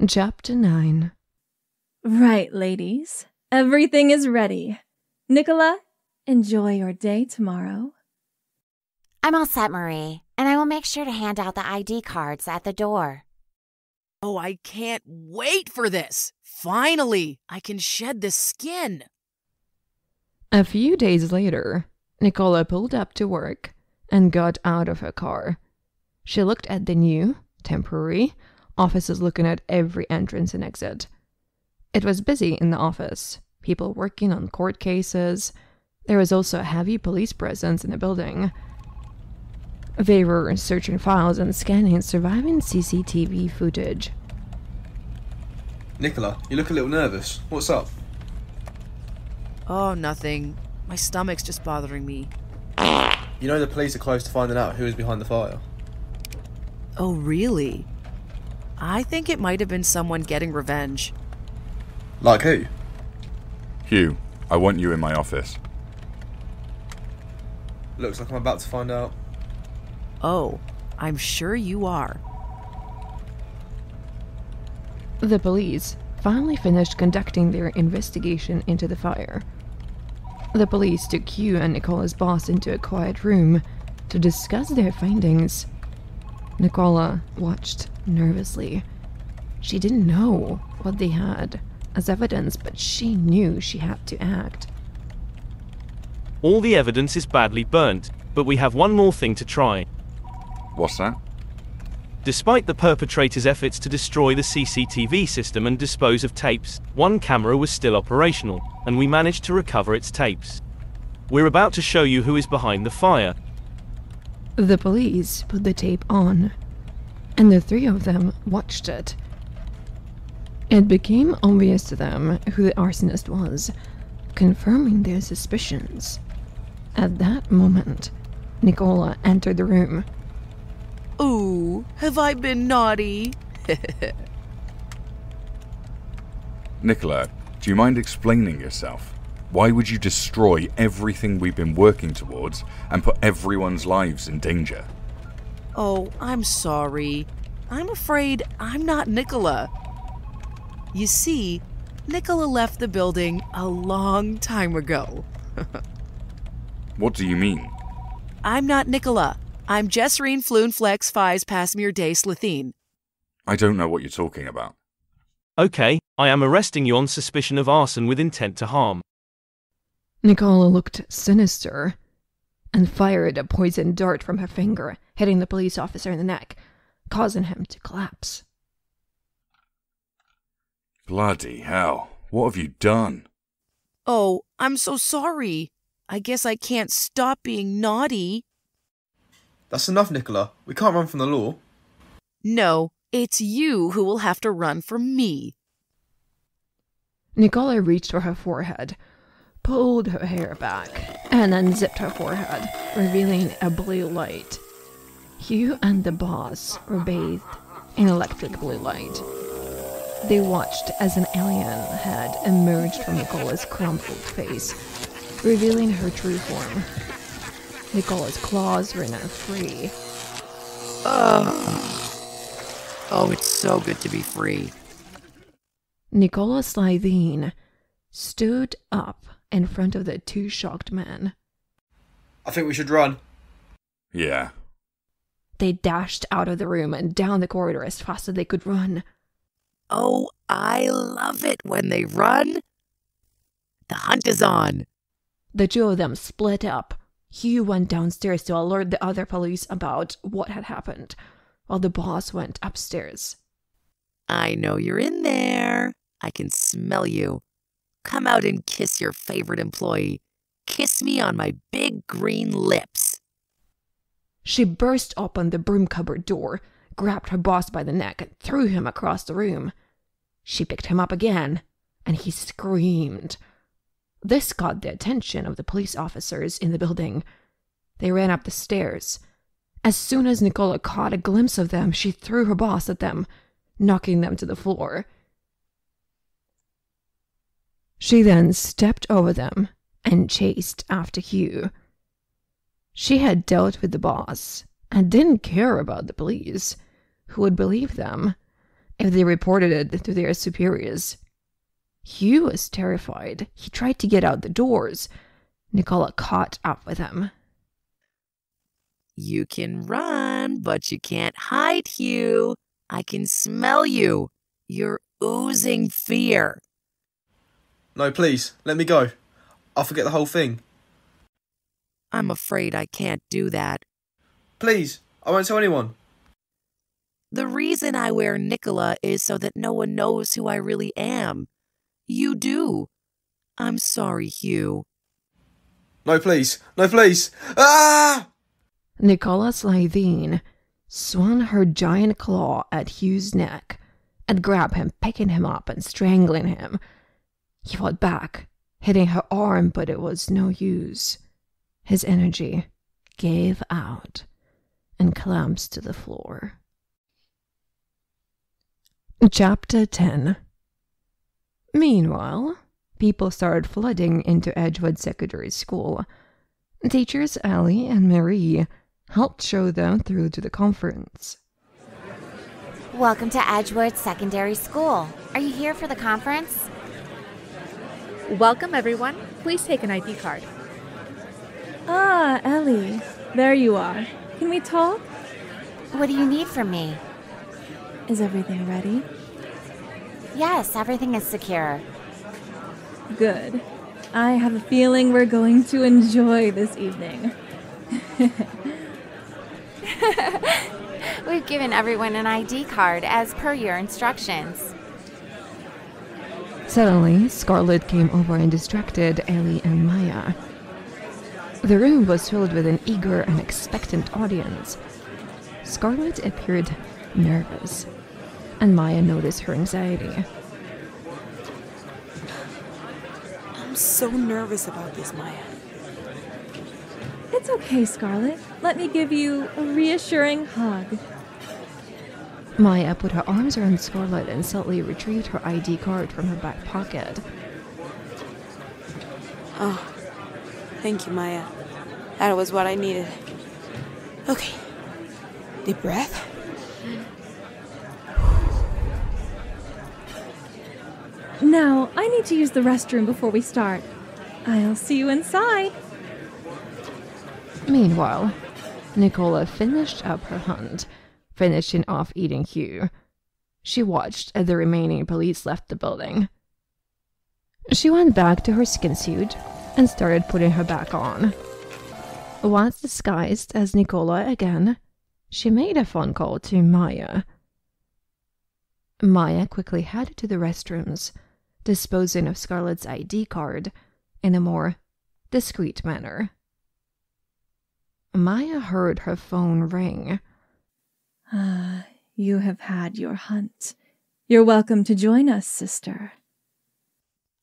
Chapter 9. Right, ladies. Everything is ready. Nicola, enjoy your day tomorrow. I'm all set, Marie, and I will make sure to hand out the ID cards at the door. Oh, I can't wait for this! Finally, I can shed this skin! A few days later, Nicola pulled up to work and got out of her car. She looked at the new, temporary, offices, looking at every entrance and exit. It was busy in the office, people working on court cases. There was also a heavy police presence in the building. They were searching files and scanning surviving CCTV footage. Nicola, you look a little nervous. What's up? Oh, nothing. My stomach's just bothering me. You know the police are close to finding out who is behind the fire. Oh, really? I think it might have been someone getting revenge. Like who? Hugh, I want you in my office. Looks like I'm about to find out. Oh, I'm sure you are. The police finally finished conducting their investigation into the fire. The police took Hugh and Nicola's boss into a quiet room to discuss their findings. Nicola watched nervously. She didn't know what they had as evidence, but she knew she had to act. All the evidence is badly burnt, but we have one more thing to try. What's that? Despite the perpetrator's efforts to destroy the CCTV system and dispose of tapes, one camera was still operational, and we managed to recover its tapes. We're about to show you who is behind the fire. The police put the tape on, and the three of them watched it. It became obvious to them who the arsonist was, confirming their suspicions. At that moment, Nicola entered the room. Ooh, have I been naughty? Nicola, do you mind explaining yourself? Why would you destroy everything we've been working towards and put everyone's lives in danger? Oh, I'm sorry. I'm afraid I'm not Nicola. You see, Nicola left the building a long time ago. What do you mean? I'm not Nicola. I'm Jesserine Floonflex Fies Pasmere Day Slitheen. I don't know what you're talking about. Okay, I am arresting you on suspicion of arson with intent to harm. Nicola looked sinister and fired a poisoned dart from her finger, hitting the police officer in the neck, causing him to collapse. Bloody hell, what have you done? Oh, I'm so sorry. I guess I can't stop being naughty. That's enough, Nicola. We can't run from the law. No, it's you who will have to run from me. Nicola reached for her forehead, pulled her hair back, and unzipped her forehead, revealing a blue light. Hugh and the boss were bathed in electric blue light. They watched as an alien head emerged from Nicola's crumpled face, revealing her true form. Nicola's claws were now free. Oh, it's so good to be free. Nicola Slitheen stood up in front of the two shocked men. I think we should run. Yeah. They dashed out of the room and down the corridor as fast as they could run. Oh, I love it when they run. The hunt is on. The two of them split up. Hugh went downstairs to alert the other police about what had happened, while the boss went upstairs. I know you're in there. I can smell you. Come out and kiss your favorite employee. Kiss me on my big green lips. She burst open the broom cupboard door, grabbed her boss by the neck, and threw him across the room. She picked him up again, and he screamed. This caught the attention of the police officers in the building. They ran up the stairs. As soon as Nicola caught a glimpse of them, she threw her boss at them, knocking them to the floor. She then stepped over them and chased after Hugh. She had dealt with the boss and didn't care about the police, who would believe them, if they reported it to their superiors. Hugh was terrified. He tried to get out the doors. Nicola caught up with him. You can run, but you can't hide, Hugh. I can smell you. You're oozing fear. No, please, let me go. I'll forget the whole thing. I'm afraid I can't do that. Please, I won't tell anyone. The reason I wear Nicola is so that no one knows who I really am. You do. I'm sorry, Hugh. No, please. No, please. Ah! Nicola Slitheen swung her giant claw at Hugh's neck and grabbed him, picking him up and strangling him. He fought back, hitting her arm, but it was no use. His energy gave out and collapsed to the floor. Chapter 10. Meanwhile, people started flooding into Edgewood Secondary School. Teachers Ellie and Marie helped show them through to the conference. Welcome to Edgewood Secondary School. Are you here for the conference? Welcome, everyone. Please take an ID card. Ah, Ellie. There you are. Can we talk? What do you need from me? Is everything ready? Yes, everything is secure. Good. I have a feeling we're going to enjoy this evening. We've given everyone an ID card as per your instructions. Suddenly, Scarlett came over and distracted Ellie and Maya. The room was filled with an eager and expectant audience. Scarlett appeared nervous, and Maya noticed her anxiety. I'm so nervous about this, Maya. It's okay, Scarlett. Let me give you a reassuring hug. Maya put her arms around Scarlett and subtly retrieved her ID card from her back pocket. Oh, thank you, Maya. That was what I needed. Okay. Deep breath. Now, I need to use the restroom before we start. I'll see you inside. Meanwhile, Nicola finished up her hunt, finishing off eating Hugh. She watched as the remaining police left the building. She went back to her skin suit and started putting her back on. Once disguised as Nicola again, she made a phone call to Maya. Maya quickly headed to the restrooms, disposing of Scarlett's ID card in a more discreet manner. Maya heard her phone ring. Ah, you have had your hunt. You're welcome to join us, sister.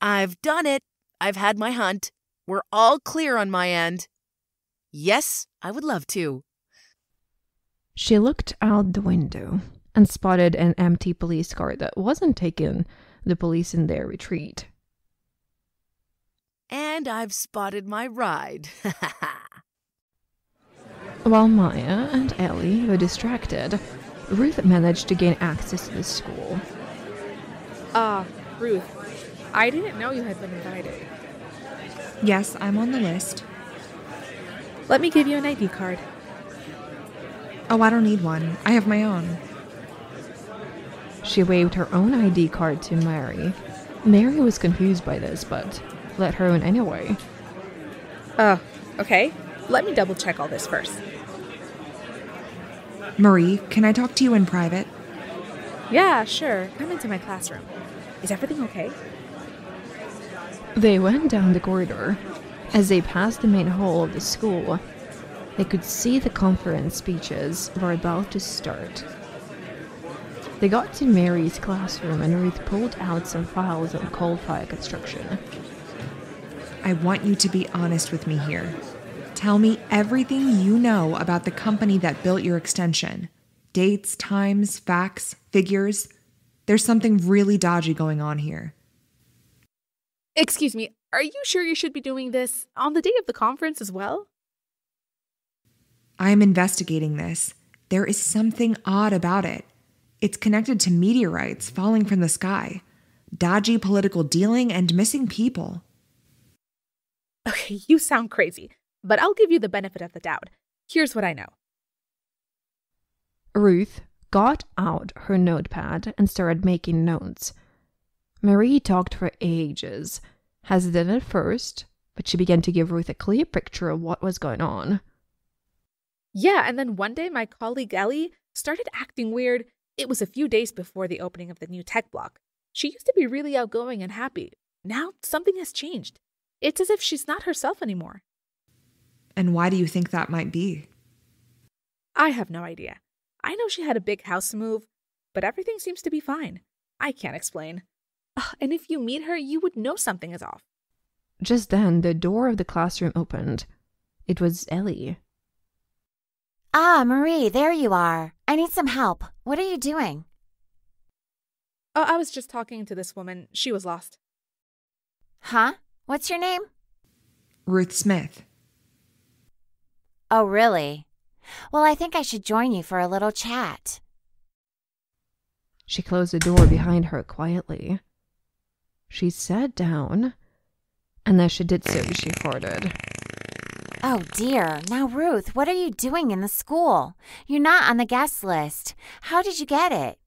I've done it. I've had my hunt. We're all clear on my end. Yes, I would love to. She looked out the window and spotted an empty police car that wasn't taking the police in their retreat. And I've spotted my ride. While Maya and Ellie were distracted, Ruth managed to gain access to the school. Ruth, I didn't know you had been invited. Yes, I'm on the list. Let me give you an ID card. Oh, I don't need one. I have my own. She waved her own ID card to Mary. Mary was confused by this, but let her in anyway. Okay. Let me double check all this first. Marie, can I talk to you in private? Yeah, sure. Come into my classroom. Is everything okay? They went down the corridor. As they passed the main hall of the school, they could see the conference speeches were about to start. They got to Mary's classroom and Ruth pulled out some files on coal-fired construction. I want you to be honest with me here. Tell me everything you know about the company that built your extension. Dates, times, facts, figures. There's something really dodgy going on here. Excuse me, are you sure you should be doing this on the day of the conference as well? I am investigating this. There is something odd about it. It's connected to meteorites falling from the sky, dodgy political dealing, and missing people. Okay, you sound crazy, but I'll give you the benefit of the doubt. Here's what I know. Ruth got out her notepad and started making notes. Marie talked for ages, hesitant at first, but she began to give Ruth a clear picture of what was going on. Yeah, and then one day my colleague Ellie started acting weird. It was a few days before the opening of the new tech block. She used to be really outgoing and happy. Now something has changed. It's as if she's not herself anymore. And why do you think that might be? I have no idea. I know she had a big house move, but everything seems to be fine. I can't explain. And if you meet her, you would know something is off. Just then, the door of the classroom opened. It was Ellie. Ah, Marie, there you are. I need some help. What are you doing? Oh, I was just talking to this woman. She was lost. Huh? What's your name? Ruth Smith. Oh, really? Well, I think I should join you for a little chat. She closed the door behind her quietly. She sat down, and as she did so, she farted. Oh, dear. Now, Ruth, what are you doing in the school? You're not on the guest list. How did you get it?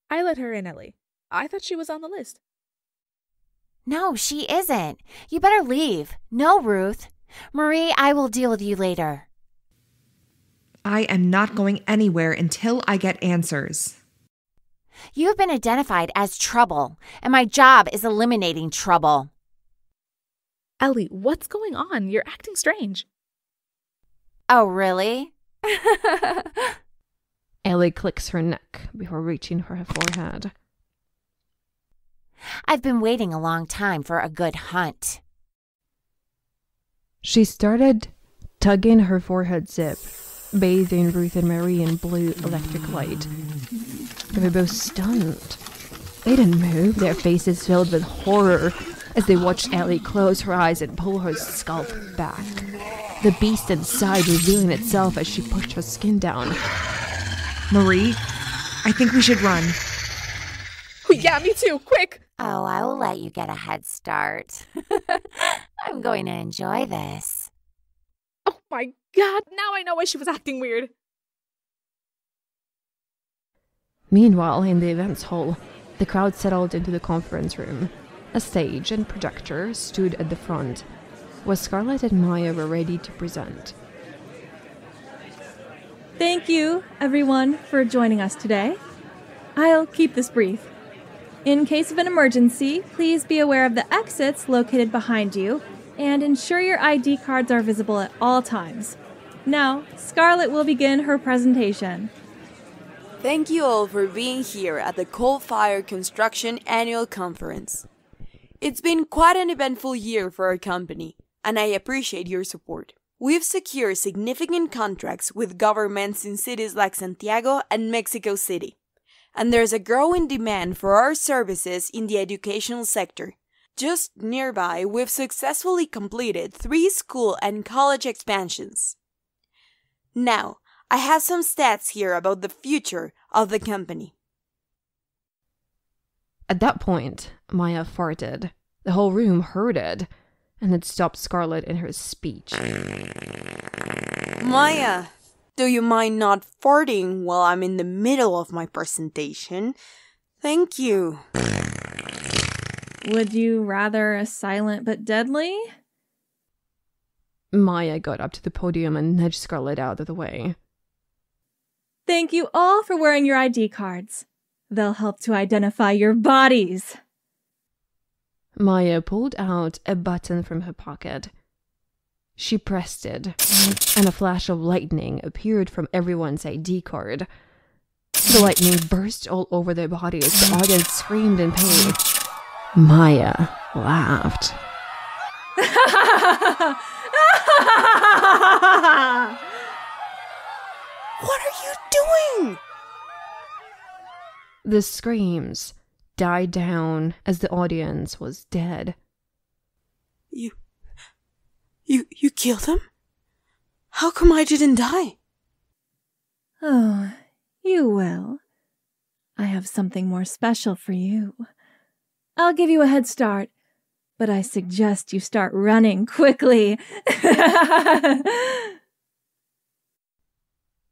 I let her in, Ellie. I thought she was on the list. No, she isn't. You better leave. No, Ruth. Marie, I will deal with you later. I am not going anywhere until I get answers. You have been identified as trouble, and my job is eliminating trouble. Ellie, what's going on? You're acting strange. Oh, really? Ellie clicks her neck before reaching for her forehead. I've been waiting a long time for a good hunt. She started tugging her forehead zip, bathing Ruth and Marie in blue electric light. They were both stunned. They didn't move, their faces filled with horror as they watched Ellie close her eyes and pull her scalp back, the beast inside revealing itself as she pushed her skin down. Marie, I think we should run. Oh, yeah, me too. Quick! Oh, I will let you get a head start. I'm going to enjoy this. Oh my God, now I know why she was acting weird. Meanwhile, in the events hall, the crowd settled into the conference room. A stage and projector stood at the front, where Scarlett and Maya were ready to present. Thank you, everyone, for joining us today. I'll keep this brief. In case of an emergency, please be aware of the exits located behind you and ensure your ID cards are visible at all times. Now, Scarlett will begin her presentation. Thank you all for being here at the Coal Fire Construction Annual Conference. It's been quite an eventful year for our company, and I appreciate your support. We've secured significant contracts with governments in cities like Santiago and Mexico City, and there's a growing demand for our services in the educational sector. Just nearby, we've successfully completed 3 school and college expansions. Now, I have some stats here about the future of the company. At that point, Maya farted. The whole room heard it, and it stopped Scarlett in her speech. Maya, do you mind not farting while I'm in the middle of my presentation? Thank you. Would you rather a silent but deadly? Maya got up to the podium and nudged Scarlett out of the way. Thank you all for wearing your ID cards. They'll help to identify your bodies. Maya pulled out a button from her pocket. She pressed it, and a flash of lightning appeared from everyone's ID card. The lightning burst all over their bodies. The audience screamed in pain. Maya laughed. What are you doing? The screams died down as the audience was dead. You killed him? How come I didn't die? Oh, You will. I have something more special for you. I'll give you a head start, but I suggest you start running quickly.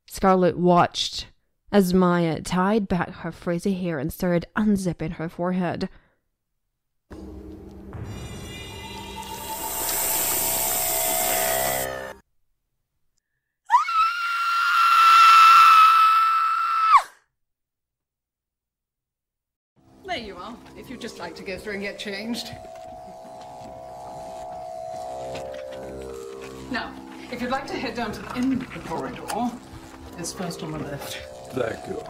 Scarlet watched as Maya tied back her frizzy hair and started unzipping her forehead. There you are, if you'd just like to go through and get changed. Now, if you'd like to head down to the end of the corridor, it's first on the left. Thank you.